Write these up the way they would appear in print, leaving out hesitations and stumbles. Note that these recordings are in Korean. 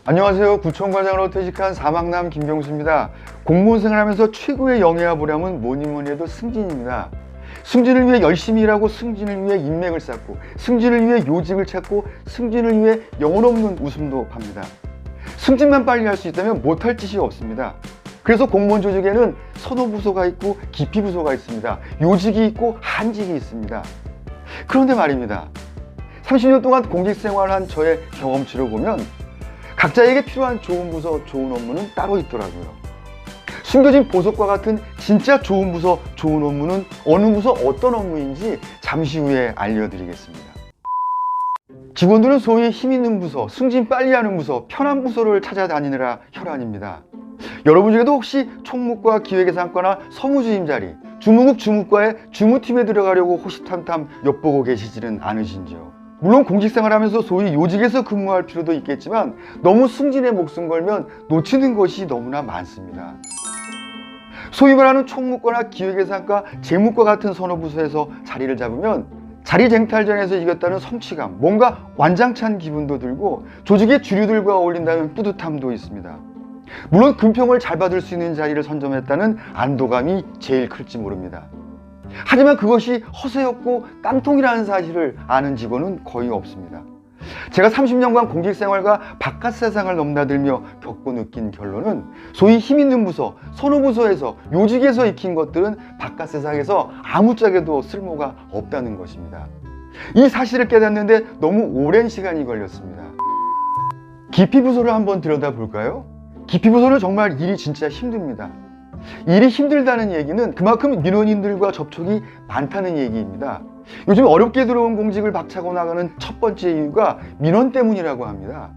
안녕하세요. 구청과장으로 퇴직한 사막남 김병수입니다. 공무원 생활하면서 최고의 영예와 보람은 뭐니 해도 승진입니다. 승진을 위해 열심히 일하고, 승진을 위해 인맥을 쌓고, 승진을 위해 요직을 찾고, 승진을 위해 영혼 없는 웃음도 팝니다. 승진만 빨리 할 수 있다면 못할 짓이 없습니다. 그래서 공무원 조직에는 선호부서가 있고 기피부서가 있습니다. 요직이 있고 한직이 있습니다. 그런데 말입니다. 30년 동안 공직생활을 한 저의 경험치를 보면 각자에게 필요한 좋은 부서, 좋은 업무는 따로 있더라고요. 숨겨진 보석과 같은 진짜 좋은 부서, 좋은 업무는 어느 부서 어떤 업무인지 잠시 후에 알려드리겠습니다. 직원들은 소위 힘 있는 부서, 승진 빨리 하는 부서, 편한 부서를 찾아다니느라 혈안입니다. 여러분 중에도 혹시 총무과, 기획예산과나 서무주임 자리, 주무국, 주무과의 주무팀에 들어가려고 호시탐탐 엿보고 계시지는 않으신지요? 물론 공직생활하면서 소위 요직에서 근무할 필요도 있겠지만 너무 승진에 목숨 걸면 놓치는 것이 너무나 많습니다. 소위 말하는 총무과나 기획예산과 재무과 같은 선호부서에서 자리를 잡으면 자리 쟁탈전에서 이겼다는 성취감, 뭔가 완장찬 기분도 들고 조직의 주류들과 어울린다는 뿌듯함도 있습니다. 물론 금평을 잘 받을 수 있는 자리를 선점했다는 안도감이 제일 클지 모릅니다. 하지만 그것이 허세였고 깡통이라는 사실을 아는 직원은 거의 없습니다. 제가 30년간 공직생활과 바깥 세상을 넘나들며 겪고 느낀 결론은 소위 힘 있는 부서, 선호부서에서, 요직에서 익힌 것들은 바깥 세상에서 아무짝에도 쓸모가 없다는 것입니다. 이 사실을 깨닫는데 너무 오랜 시간이 걸렸습니다. 기피부서를 한번 들여다볼까요? 기피부서는 정말 일이 진짜 힘듭니다. 일이 힘들다는 얘기는 그만큼 민원인들과 접촉이 많다는 얘기입니다. 요즘 어렵게 들어온 공직을 박차고 나가는 첫 번째 이유가 민원 때문이라고 합니다.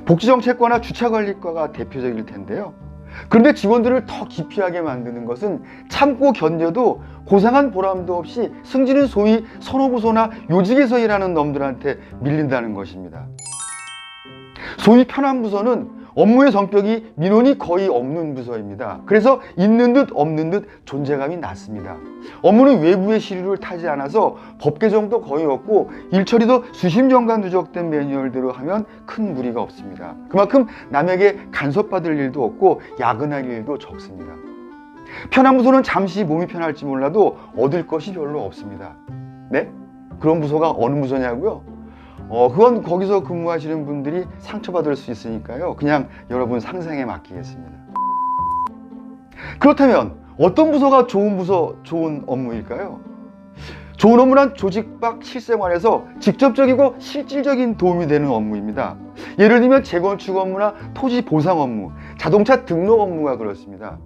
복지정책과나 주차관리과가 대표적일 텐데요. 그런데 직원들을 더 기피하게 만드는 것은 참고 견뎌도 고상한 보람도 없이 승진은 소위 선호부서나 요직에서 일하는 놈들한테 밀린다는 것입니다. 소위 편한 부서는 업무의 성격이 민원이 거의 없는 부서입니다. 그래서 있는 듯 없는 듯 존재감이 낮습니다. 업무는 외부의 시류를 타지 않아서 법 개정도 거의 없고 일처리도 수십 년간 누적된 매뉴얼대로 하면 큰 무리가 없습니다. 그만큼 남에게 간섭받을 일도 없고 야근할 일도 적습니다. 편한 부서는 잠시 몸이 편할지 몰라도 얻을 것이 별로 없습니다. 네? 그런 부서가 어느 부서냐고요? 그건 거기서 근무하시는 분들이 상처받을 수 있으니까요. 그냥 여러분 상상에 맡기겠습니다. 그렇다면 어떤 부서가 좋은 부서, 좋은 업무일까요? 좋은 업무란 조직 밖 실생활에서 직접적이고 실질적인 도움이 되는 업무입니다. 예를 들면 재건축 업무나 토지 보상 업무, 자동차 등록 업무가 그렇습니다.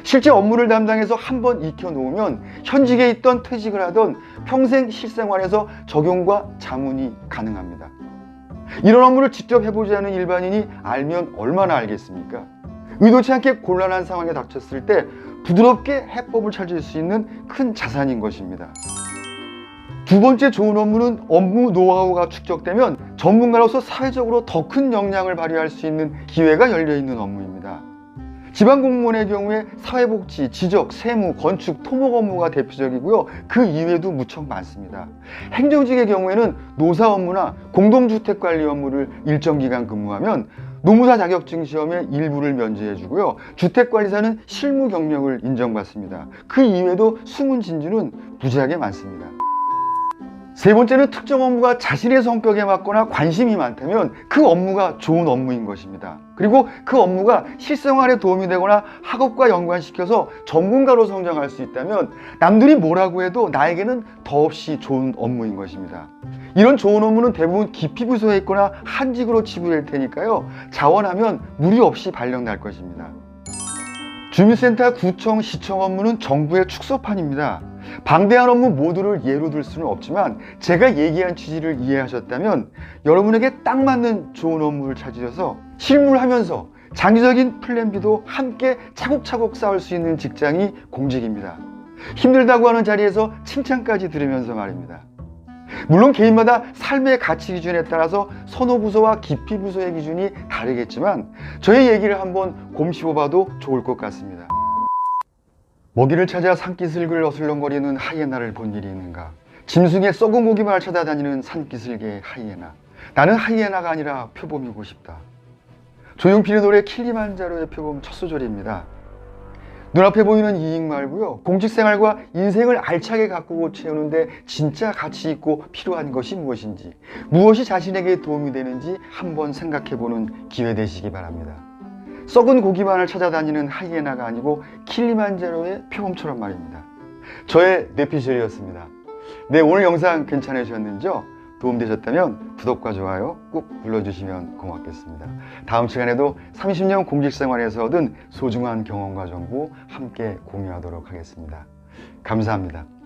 실제 업무를 담당해서 한번 익혀놓으면 현직에 있던 퇴직을 하던 평생 실생활에서 적용과 자문이 가능합니다. 이런 업무를 직접 해보지 않은 일반인이 알면 얼마나 알겠습니까? 의도치 않게 곤란한 상황에 닥쳤을 때 부드럽게 해법을 찾을 수 있는 큰 자산인 것입니다. 두 번째 좋은 업무는 업무 노하우가 축적되면 전문가로서 사회적으로 더 큰 역량을 발휘할 수 있는 기회가 열려있는 업무입니다. 지방공무원의 경우에 사회복지, 지적, 세무, 건축, 토목 업무가 대표적이고요. 그 이외에도 무척 많습니다. 행정직의 경우에는 노사 업무나 공동주택관리 업무를 일정 기간 근무하면 노무사 자격증 시험의 일부를 면제해주고요. 주택관리사는 실무 경력을 인정받습니다. 그 이외에도 숨은 진주는 무지하게 많습니다. 세 번째는 특정 업무가 자신의 성격에 맞거나 관심이 많다면 그 업무가 좋은 업무인 것입니다. 그리고 그 업무가 실생활에 도움이 되거나 학업과 연관시켜서 전문가로 성장할 수 있다면 남들이 뭐라고 해도 나에게는 더없이 좋은 업무인 것입니다. 이런 좋은 업무는 대부분 기피부서에 있거나 한직으로 치부될 테니까요. 자원하면 무리 없이 발령날 것입니다. 주민센터, 구청, 시청 업무는 정부의 축소판입니다. 방대한 업무 모두를 예로 들 수는 없지만 제가 얘기한 취지를 이해하셨다면 여러분에게 딱 맞는 좋은 업무를 찾으셔서 실무를 하면서 장기적인 플랜 B도 함께 차곡차곡 쌓을 수 있는 직장이 공직입니다. 힘들다고 하는 자리에서 칭찬까지 들으면서 말입니다. 물론 개인마다 삶의 가치 기준에 따라서 선호부서와 기피부서의 기준이 다르겠지만 저의 얘기를 한번 곰씹어봐도 좋을 것 같습니다. 먹이를 찾아 산기슭을 어슬렁거리는 하이에나를 본 일이 있는가? 짐승의 썩은 고기만 찾아다니는 산기슭의 하이에나. 나는 하이에나가 아니라 표범이고 싶다. 조용필의 노래 킬리만자로의 표범 첫 소절입니다. 눈앞에 보이는 이익 말고요, 공직생활과 인생을 알차게 가꾸고 채우는데 진짜 가치 있고 필요한 것이 무엇인지, 무엇이 자신에게 도움이 되는지 한번 생각해보는 기회 되시기 바랍니다. 썩은 고기만을 찾아다니는 하이에나가 아니고 킬리만자로의 표범처럼 말입니다. 저의 뇌피셜이었습니다. 네, 오늘 영상 괜찮으셨는지요? 도움되셨다면 구독과 좋아요 꾹 눌러주시면 고맙겠습니다. 다음 시간에도 30년 공직생활에서 얻은 소중한 경험과 정보 함께 공유하도록 하겠습니다. 감사합니다.